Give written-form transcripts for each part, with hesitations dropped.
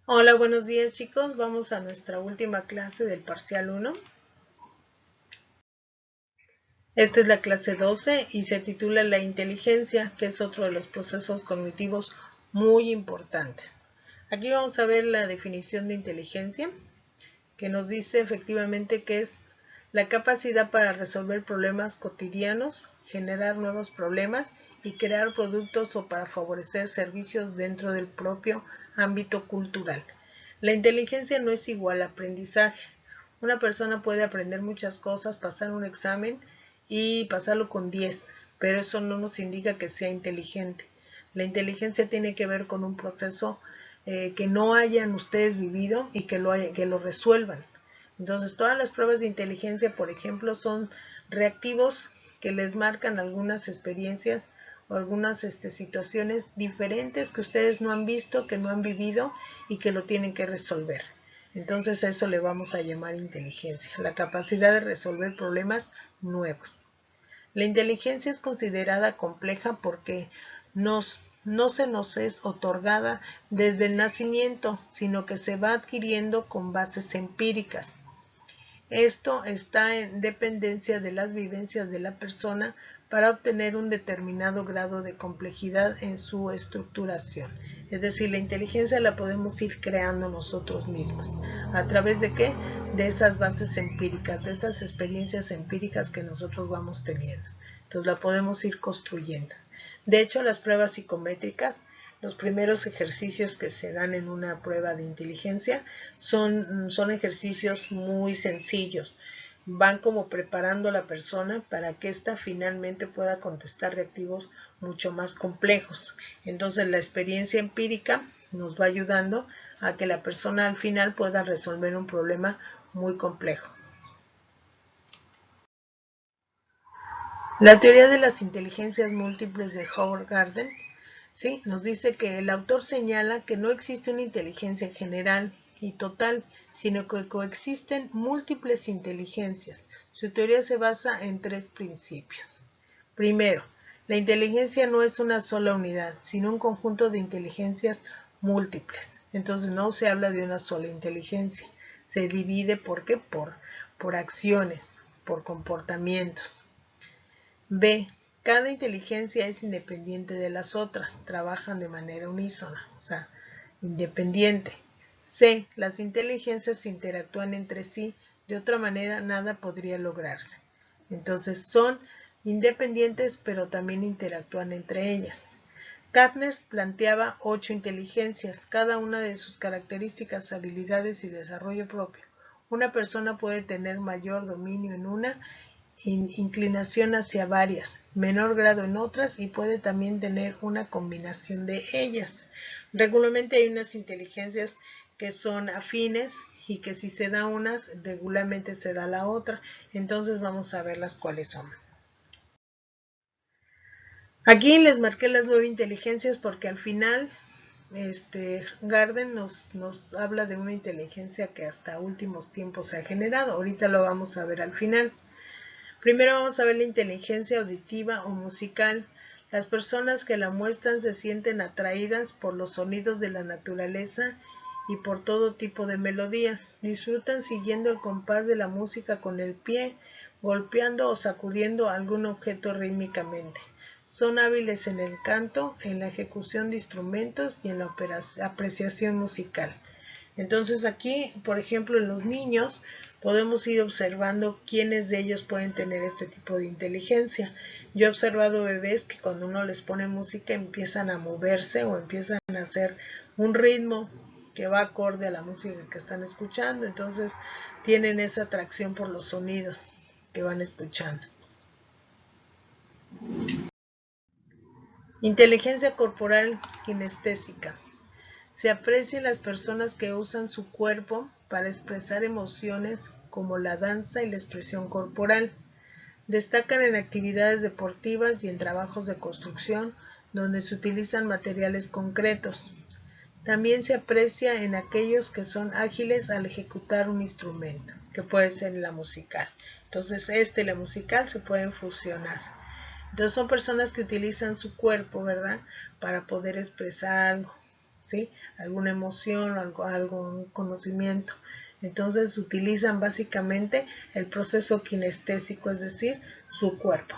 Hola, buenos días chicos. Vamos a nuestra última clase del parcial 1. Esta es la clase 12 y se titula La inteligencia, que es otro de los procesos cognitivos muy importantes. Aquí vamos a ver la definición de inteligencia, que nos dice efectivamente que es la capacidad para resolver problemas cotidianos, generar nuevos problemas y crear productos o para favorecer servicios dentro del propio ámbito cultural. La inteligencia no es igual a aprendizaje. Una persona puede aprender muchas cosas, pasar un examen y pasarlo con 10, pero eso no nos indica que sea inteligente. La inteligencia tiene que ver con un proceso que no hayan ustedes vivido y que lo resuelvan. Entonces, todas las pruebas de inteligencia, por ejemplo, son reactivos que les marcan algunas experiencias o algunas situaciones diferentes que ustedes no han visto, que no han vivido y que lo tienen que resolver. Entonces, a eso le vamos a llamar inteligencia, la capacidad de resolver problemas nuevos. La inteligencia es considerada compleja porque no se nos es otorgada desde el nacimiento, sino que se va adquiriendo con bases empíricas. Esto está en dependencia de las vivencias de la persona para obtener un determinado grado de complejidad en su estructuración. Es decir, la inteligencia la podemos ir creando nosotros mismos. ¿A través de qué? De esas bases empíricas, de esas experiencias empíricas que nosotros vamos teniendo. Entonces la podemos ir construyendo. De hecho, las pruebas psicométricas, los primeros ejercicios que se dan en una prueba de inteligencia son ejercicios muy sencillos. Van como preparando a la persona para que ésta finalmente pueda contestar reactivos mucho más complejos. Entonces la experiencia empírica nos va ayudando a que la persona al final pueda resolver un problema muy complejo. La teoría de las inteligencias múltiples de Howard Gardner, ¿sí?, nos dice que el autor señala que no existe una inteligencia general y total, sino que coexisten múltiples inteligencias. Su teoría se basa en 3 principios. Primero, la inteligencia no es una sola unidad, sino un conjunto de inteligencias múltiples. Entonces no se habla de una sola inteligencia. Se divide, ¿por qué? Por acciones, por comportamientos. B. Cada inteligencia es independiente de las otras, trabajan de manera unísona, o sea, independiente. C. Las inteligencias interactúan entre sí, de otra manera nada podría lograrse. Entonces son independientes pero también interactúan entre ellas. Gardner planteaba 8 inteligencias, cada una de sus características, habilidades y desarrollo propio. Una persona puede tener mayor dominio en una, inclinación hacia varias, menor grado en otras y puede también tener una combinación de ellas. Regularmente hay unas inteligencias que son afines y que si se da unas, regularmente se da la otra. Entonces vamos a ver las cuáles son. Aquí les marqué las 9 inteligencias porque al final Gardner nos habla de una inteligencia que hasta últimos tiempos se ha generado. Ahorita lo vamos a ver al final. Primero vamos a ver la inteligencia auditiva o musical. Las personas que la muestran se sienten atraídas por los sonidos de la naturaleza y por todo tipo de melodías. Disfrutan siguiendo el compás de la música con el pie, golpeando o sacudiendo algún objeto rítmicamente. Son hábiles en el canto, en la ejecución de instrumentos y en la apreciación musical. Entonces aquí, por ejemplo, en los niños podemos ir observando quiénes de ellos pueden tener este tipo de inteligencia. Yo he observado bebés que cuando uno les pone música empiezan a moverse o empiezan a hacer un ritmo que va acorde a la música que están escuchando. Entonces tienen esa atracción por los sonidos que van escuchando. Inteligencia corporal kinestésica. Se aprecia en las personas que usan su cuerpo para expresar emociones como la danza y la expresión corporal. Destacan en actividades deportivas y en trabajos de construcción donde se utilizan materiales concretos. También se aprecia en aquellos que son ágiles al ejecutar un instrumento, que puede ser la musical. Entonces, y la musical se pueden fusionar. Entonces, son personas que utilizan su cuerpo, ¿verdad?, para poder expresar algo. ¿sí? Alguna emoción, algún conocimiento. Entonces utilizan básicamente el proceso kinestésico, es decir, su cuerpo.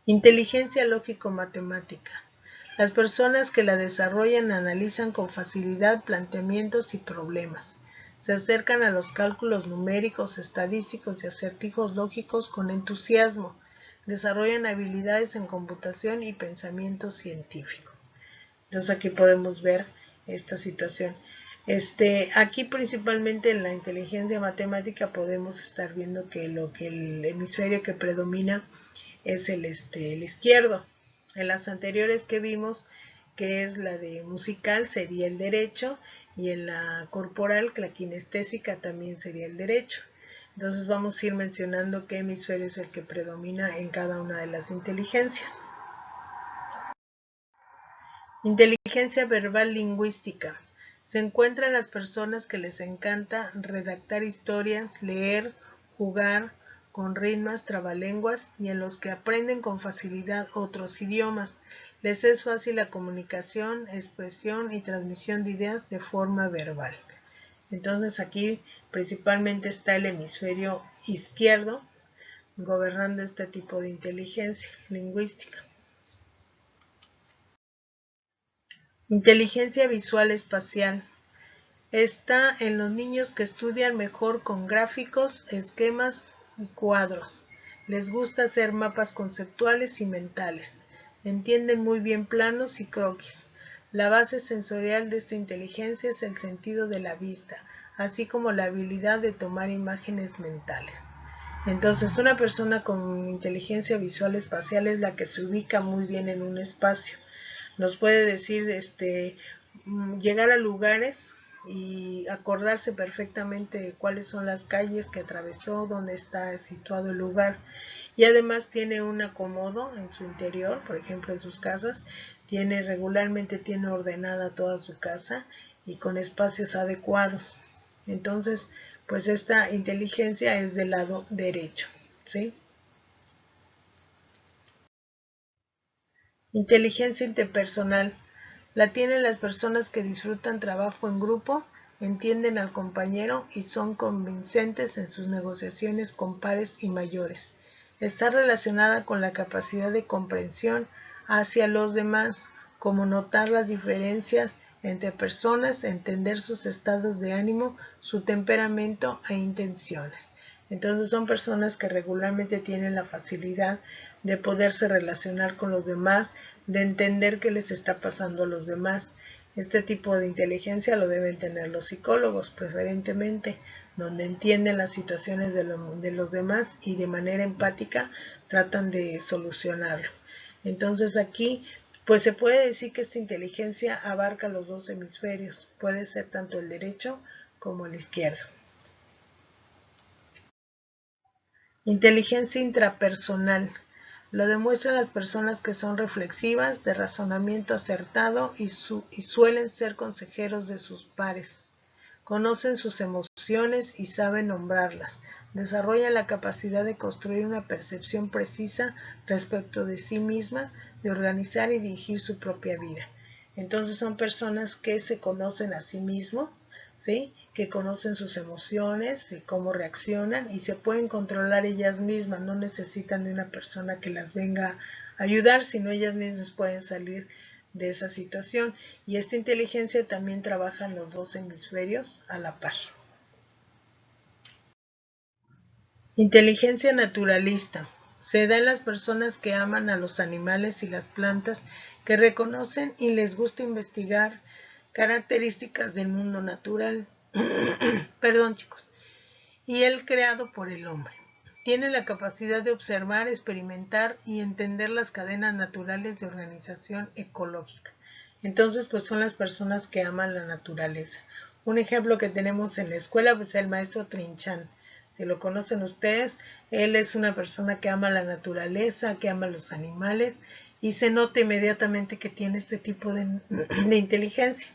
Inteligencia lógico-matemática. Las personas que la desarrollan analizan con facilidad planteamientos y problemas. Se acercan a los cálculos numéricos, estadísticos y acertijos lógicos con entusiasmo. Desarrollan habilidades en computación y pensamiento científico. Entonces aquí podemos ver esta situación. Aquí principalmente en la inteligencia matemática podemos estar viendo que el hemisferio que predomina es el izquierdo. En las anteriores que vimos, que es la de musical, sería el derecho, y en la corporal, la kinestésica, también sería el derecho. Entonces vamos a ir mencionando qué hemisferio es el que predomina en cada una de las inteligencias. Inteligencia verbal lingüística. Se encuentran las personas que les encanta redactar historias, leer, jugar con ritmos, trabalenguas y en los que aprenden con facilidad otros idiomas. Les es fácil la comunicación, expresión y transmisión de ideas de forma verbal. Entonces aquí principalmente está el hemisferio izquierdo gobernando este tipo de inteligencia lingüística. Inteligencia visual espacial. Está en los niños que estudian mejor con gráficos, esquemas y cuadros. Les gusta hacer mapas conceptuales y mentales. Entienden muy bien planos y croquis. La base sensorial de esta inteligencia es el sentido de la vista, así como la habilidad de tomar imágenes mentales. Entonces, una persona con inteligencia visual espacial es la que se ubica muy bien en un espacio. Nos puede decir, llegar a lugares y acordarse perfectamente de cuáles son las calles que atravesó, dónde está situado el lugar. Y además tiene un acomodo en su interior, por ejemplo en sus casas, regularmente tiene ordenada toda su casa y con espacios adecuados. Entonces, pues esta inteligencia es del lado derecho, ¿sí? Inteligencia interpersonal. La tienen las personas que disfrutan trabajo en grupo, entienden al compañero y son convincentes en sus negociaciones con pares y mayores. Está relacionada con la capacidad de comprensión hacia los demás, como notar las diferencias entre personas, entender sus estados de ánimo, su temperamento e intenciones. Entonces son personas que regularmente tienen la facilidad de poderse relacionar con los demás, de entender qué les está pasando a los demás. Este tipo de inteligencia lo deben tener los psicólogos preferentemente, donde entienden las situaciones de los demás y de manera empática tratan de solucionarlo. Entonces aquí pues se puede decir que esta inteligencia abarca los dos hemisferios, puede ser tanto el derecho como el izquierdo. Inteligencia intrapersonal. Lo demuestran las personas que son reflexivas, de razonamiento acertado y suelen ser consejeros de sus pares. Conocen sus emociones y saben nombrarlas. Desarrollan la capacidad de construir una percepción precisa respecto de sí misma, de organizar y dirigir su propia vida. Entonces son personas que se conocen a sí mismos, ¿sí? Que conocen sus emociones y cómo reaccionan y se pueden controlar ellas mismas, no necesitan de una persona que las venga a ayudar, sino ellas mismas pueden salir de esa situación. Y esta inteligencia también trabaja en los dos hemisferios a la par. Inteligencia naturalista. Se da en las personas que aman a los animales y las plantas, que reconocen y les gusta investigar características del mundo natural. Perdón, chicos. Y el creado por el hombre. Tiene la capacidad de observar, experimentar y entender las cadenas naturales de organización ecológica. Entonces, pues son las personas que aman la naturaleza. Un ejemplo que tenemos en la escuela pues, es el maestro Trinchán. Si lo conocen ustedes, él es una persona que ama la naturaleza, que ama los animales y se nota inmediatamente que tiene este tipo de inteligencia.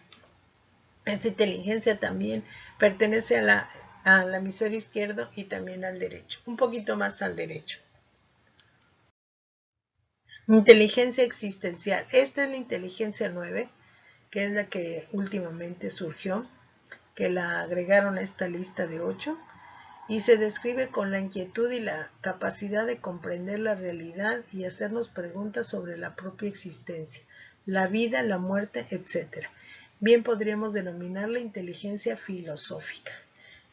Esta inteligencia también pertenece al hemisferio izquierdo y también al derecho, un poquito más al derecho. Inteligencia existencial. Esta es la inteligencia 9, que es la que últimamente surgió, que la agregaron a esta lista de 8, y se describe con la inquietud y la capacidad de comprender la realidad y hacernos preguntas sobre la propia existencia, la vida, la muerte, etc. Bien podríamos denominarla inteligencia filosófica.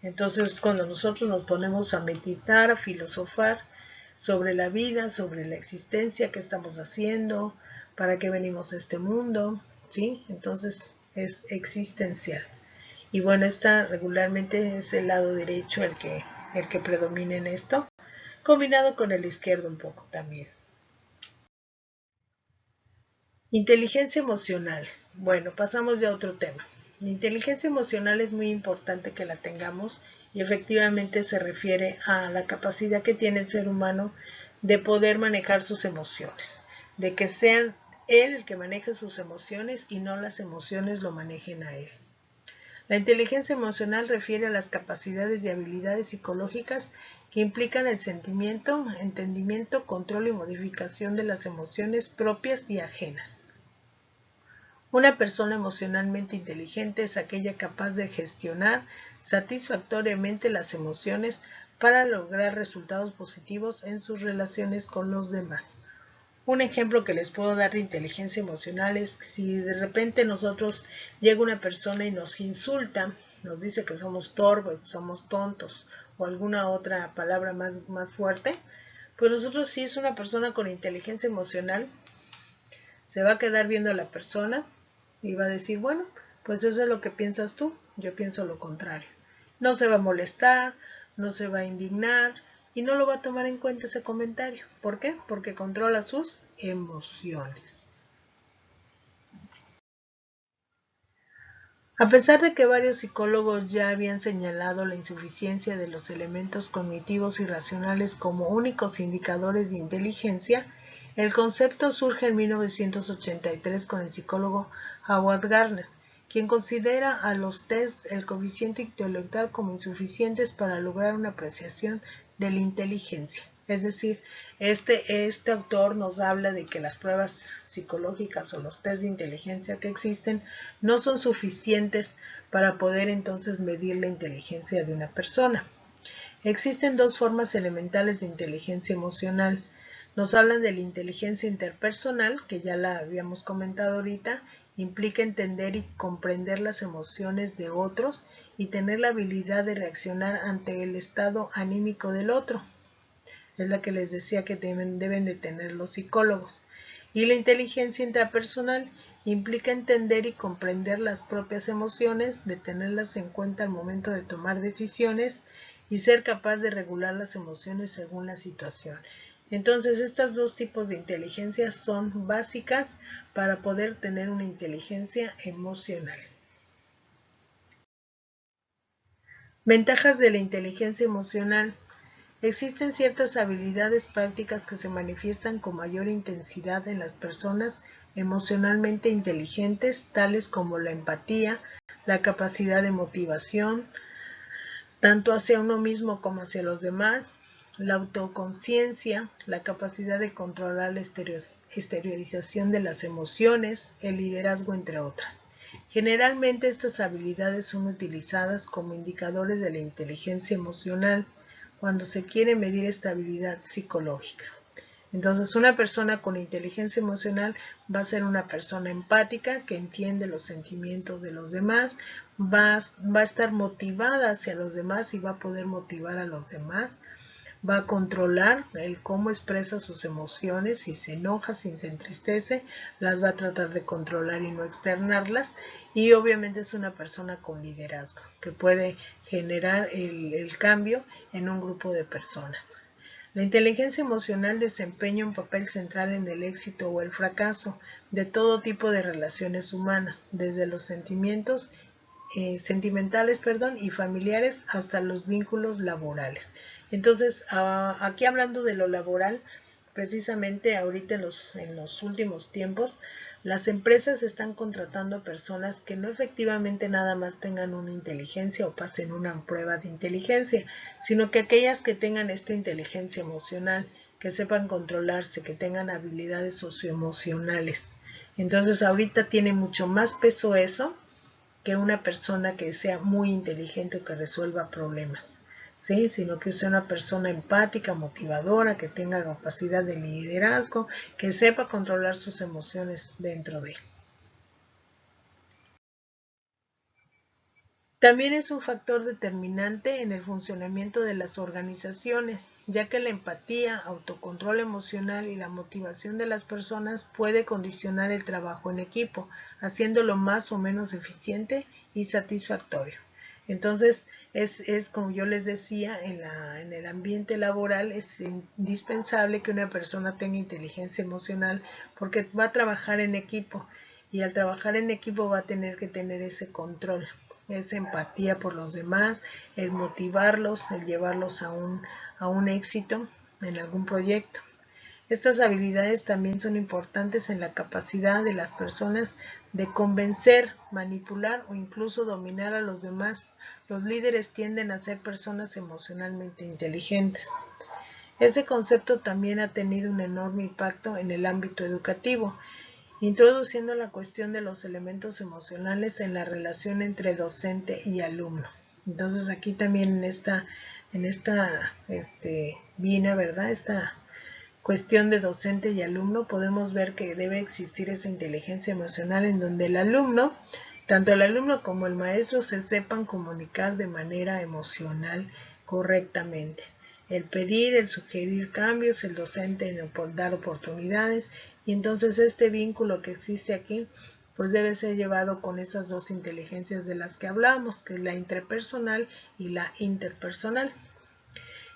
Entonces, cuando nosotros nos ponemos a meditar, a filosofar sobre la vida, sobre la existencia, qué estamos haciendo, para qué venimos a este mundo, ¿sí? Entonces, es existencial. Y bueno, esta regularmente es el lado derecho el que predomina en esto, combinado con el izquierdo un poco también. Inteligencia emocional. Bueno, pasamos ya a otro tema. La inteligencia emocional es muy importante que la tengamos y efectivamente se refiere a la capacidad que tiene el ser humano de poder manejar sus emociones, de que sean él el que maneje sus emociones y no las emociones lo manejen a él. La inteligencia emocional refiere a las capacidades y habilidades psicológicas que implican el sentimiento, entendimiento, control y modificación de las emociones propias y ajenas. Una persona emocionalmente inteligente es aquella capaz de gestionar satisfactoriamente las emociones para lograr resultados positivos en sus relaciones con los demás. Un ejemplo que les puedo dar de inteligencia emocional es si de repente nosotros llega una persona y nos insulta, nos dice que somos torpes, somos tontos o alguna otra palabra más fuerte, pues nosotros, si es una persona con inteligencia emocional, se va a quedar viendo a la persona y va a decir, bueno, pues eso es lo que piensas tú, yo pienso lo contrario. No se va a molestar, no se va a indignar y no lo va a tomar en cuenta ese comentario. ¿Por qué? Porque controla sus emociones. A pesar de que varios psicólogos ya habían señalado la insuficiencia de los elementos cognitivos y racionales como únicos indicadores de inteligencia, el concepto surge en 1983 con el psicólogo Howard Gardner, quien considera a los tests el coeficiente intelectual como insuficientes para lograr una apreciación de la inteligencia. Es decir, este autor nos habla de que las pruebas psicológicas o los test de inteligencia que existen no son suficientes para poder entonces medir la inteligencia de una persona. Existen dos formas elementales de inteligencia emocional. Nos hablan de la inteligencia interpersonal, que ya la habíamos comentado ahorita, implica entender y comprender las emociones de otros y tener la habilidad de reaccionar ante el estado anímico del otro. Es la que les decía que deben de tener los psicólogos. Y la inteligencia intrapersonal implica entender y comprender las propias emociones, de tenerlas en cuenta al momento de tomar decisiones y ser capaz de regular las emociones según la situación. Entonces, estos dos tipos de inteligencia son básicas para poder tener una inteligencia emocional. Ventajas de la inteligencia emocional. Existen ciertas habilidades prácticas que se manifiestan con mayor intensidad en las personas emocionalmente inteligentes, tales como la empatía, la capacidad de motivación, tanto hacia uno mismo como hacia los demás, la autoconciencia, la capacidad de controlar la exteriorización de las emociones, el liderazgo, entre otras. Generalmente estas habilidades son utilizadas como indicadores de la inteligencia emocional cuando se quiere medir estabilidad psicológica. Entonces, una persona con inteligencia emocional va a ser una persona empática que entiende los sentimientos de los demás, va a estar motivada hacia los demás y va a poder motivar a los demás, va a controlar el cómo expresa sus emociones, si se enoja, si se entristece, las va a tratar de controlar y no externarlas, y obviamente es una persona con liderazgo que puede generar el cambio en un grupo de personas. La inteligencia emocional desempeña un papel central en el éxito o el fracaso de todo tipo de relaciones humanas, desde los sentimientos sentimentales y familiares hasta los vínculos laborales. Entonces, aquí hablando de lo laboral, precisamente ahorita en los últimos tiempos, las empresas están contratando a personas que no efectivamente nada más tengan una inteligencia o pasen una prueba de inteligencia, sino que aquellas que tengan esta inteligencia emocional, que sepan controlarse, que tengan habilidades socioemocionales. Entonces ahorita tiene mucho más peso eso que una persona que sea muy inteligente o que resuelva problemas, ¿sí? Sino que sea una persona empática, motivadora, que tenga capacidad de liderazgo, que sepa controlar sus emociones dentro de él. También es un factor determinante en el funcionamiento de las organizaciones, ya que la empatía, autocontrol emocional y la motivación de las personas puede condicionar el trabajo en equipo, haciéndolo más o menos eficiente y satisfactorio. Entonces, es como yo les decía, en el ambiente laboral es indispensable que una persona tenga inteligencia emocional porque va a trabajar en equipo y al trabajar en equipo va a tener que tener ese control, esa empatía por los demás, el motivarlos, el llevarlos a un éxito en algún proyecto. Estas habilidades también son importantes en la capacidad de las personas de convencer, manipular o incluso dominar a los demás. Los líderes tienden a ser personas emocionalmente inteligentes. Ese concepto también ha tenido un enorme impacto en el ámbito educativo, introduciendo la cuestión de los elementos emocionales en la relación entre docente y alumno. Entonces aquí también en esta vina, ¿verdad? Esta cuestión de docente y alumno podemos ver que debe existir esa inteligencia emocional en donde el alumno, tanto el alumno como el maestro, se sepan comunicar de manera emocional correctamente. El pedir, el sugerir cambios, el docente en dar oportunidades, y entonces este vínculo que existe aquí pues debe ser llevado con esas dos inteligencias de las que hablamos, que es la intrapersonal y la interpersonal.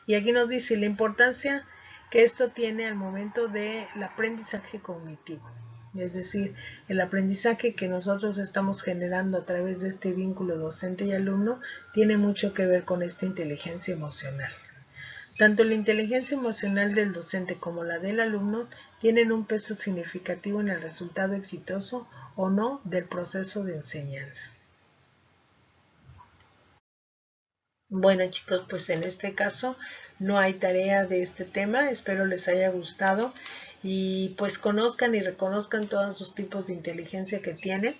Y aquí nos dice la importancia que esto tiene al momento del aprendizaje cognitivo. Es decir, el aprendizaje que nosotros estamos generando a través de este vínculo docente y alumno tiene mucho que ver con esta inteligencia emocional. Tanto la inteligencia emocional del docente como la del alumno tienen un peso significativo en el resultado exitoso o no del proceso de enseñanza. Bueno, chicos, pues en este caso no hay tarea de este tema. Espero les haya gustado y pues conozcan y reconozcan todos sus tipos de inteligencia que tienen.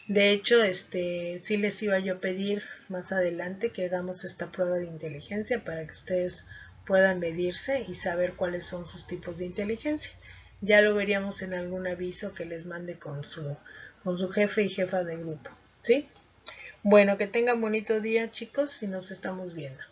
De hecho, sí les iba yo a pedir más adelante que hagamos esta prueba de inteligencia para que ustedes puedan medirse y saber cuáles son sus tipos de inteligencia. Ya lo veríamos en algún aviso que les mande con su jefe y jefa de grupo, ¿sí? Bueno, que tengan bonito día, chicos, y nos estamos viendo.